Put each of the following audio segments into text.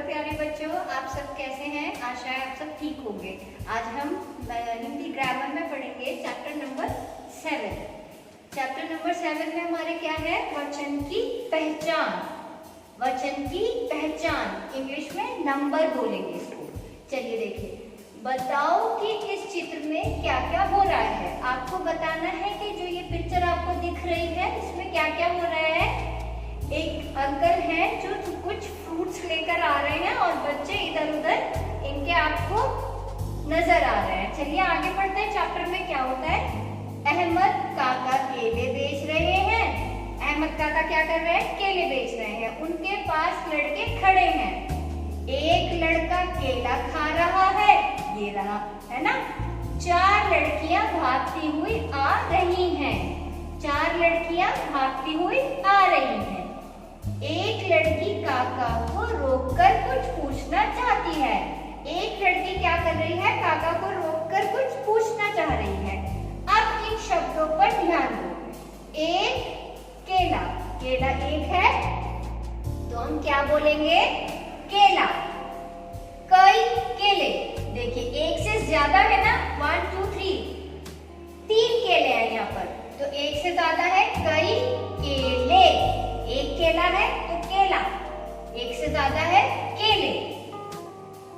प्यारे बच्चों, आप सब कैसे हैं? आशा है आप सब ठीक होंगे। आज हम हिंदी ग्रामर में पढ़ेंगे चैप्टर नंबर 7। चैप्टर नंबर 7 में हमारे क्या है? वचन की पहचान। वचन की पहचान इंग्लिश में नंबर बोलेंगे इसको। चलिए देखिए, बताओ कि इस चित्र में क्या क्या हो रहा है। आपको बताना है कि जो ये पिक्चर आपको दिख रही है इसमें क्या क्या हो रहा है। एक अंकल हैं जो कुछ फ्रूट्स लेकर आ रहे हैं और बच्चे इधर उधर इनके आपको नजर आ रहे हैं। चलिए आगे बढ़ते हैं। चैप्टर में क्या होता है? अहमद काका केले बेच रहे हैं। अहमद काका क्या कर रहे हैं? केले बेच रहे हैं। उनके पास लड़के खड़े हैं। एक लड़का केला खा रहा है, ये रहा, है ना। 4 लड़कियां भागती हुई आ रही हैं। 4 लड़कियां भागती हुई आ रही हैं। एक लड़की काका को रोककर कुछ पूछना चाहती है। एक लड़की क्या कर रही है? काका को रोककर कुछ पूछना चाह रही है। अब इन शब्दों पर ध्यान दो। एक केला, केला एक है तो हम क्या बोलेंगे? केला। कई केले, देखिए एक से ज्यादा है ना, 1 2 3, 3 केले हैं यहाँ पर, तो एक से ज्यादा है कई केले। एक केला है तो केला, एक से ज्यादा है केले।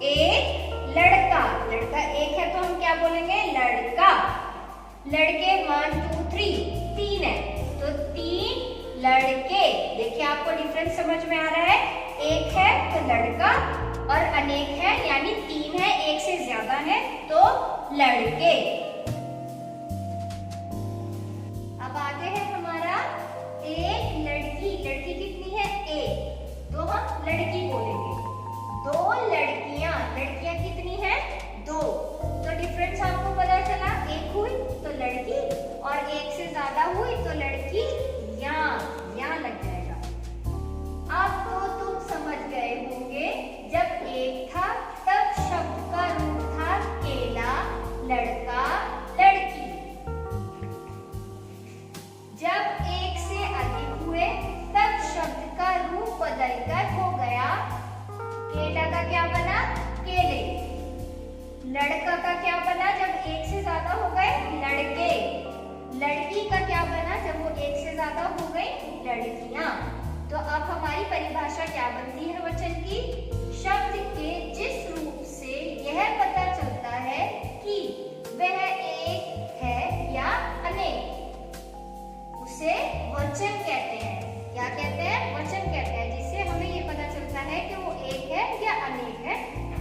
एक लड़का, लड़का एक है तो हम क्या बोलेंगे? लड़का। लड़के 1 2 3, 3 है तो 3 लड़के। देखिए आपको डिफरेंस समझ में आ रहा है। एक है तो लड़का और अनेक है यानी 3 है, एक से ज्यादा है तो लड़के। अब आगे है हमारा एक लड़की। लड़की कितनी है? एक, तो हम लड़की बोलेंगे। 2 लड़कियां, लड़कियां कितनी है? 2, तो डिफरेंस आपको पता चला। एक हुई तो लड़की और एक से ज्यादा हुई तो लड़की, यहाँ लग जाएगा। अब तो तुम समझ गए होंगे, जब एक था तब शब्द का रूप था केला, लड़का, लड़की। जब एक से अधिक हुए तब शब्द का रूप बदलकर हो गया। केला का क्या बना? केले। लड़का का क्या बना जब एक से ज्यादा हो गए? लड़के। लड़की का क्या बना जब वो एक से ज्यादा हो गई? लड़कियां। तो अब हमारी परिभाषा क्या बनती है वचन की? शब्द के जिस रूप से यह पता चलता है कि वह एक है या अनेक, उसे वचन कहते हैं। क्या कहते हैं? वचन कहते हैं। जिससे हमें ये पता चलता है कि वो एक है या अनेक है,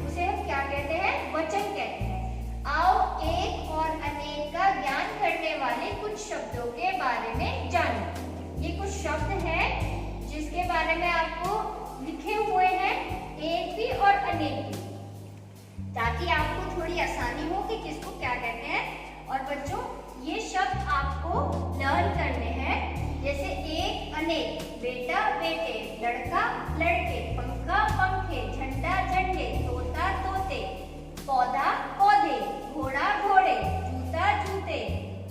उसे हम क्या कहते हैं? वचन कहते हैं। आओ एक और अनेक का ज्ञान करने वाले कुछ शब्दों के बारे में जानें। ये कुछ शब्द हैं जिसके बारे में आपको लिखे हुए हैं, एक भी और अनेक भी, ताकि आपको थोड़ी आसानी हो कि किसको क्या कहते हैं। और बच्चों ये शब्द आपको लर्न करने हैं। जैसे एक अनेक, बेटा बेटे, लड़का लड़के, पंखा पंखे, झंडा झंडे, तोता तोते, पौधा पौधे, घोड़ा घोड़े, जूता जूते,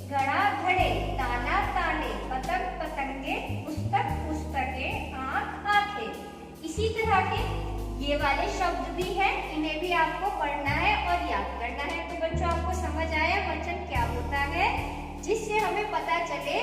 घड़ा घड़े, ताला ताले, पतंग पतंगे, पुस्तक पुस्तकें, आँख आंखें। इसी तरह के ये वाले शब्द भी हैं, इन्हें भी आपको पढ़ना है और याद करना है। तो बच्चों आपको समझ आया वचन क्या होता है, जिससे हमें पता चले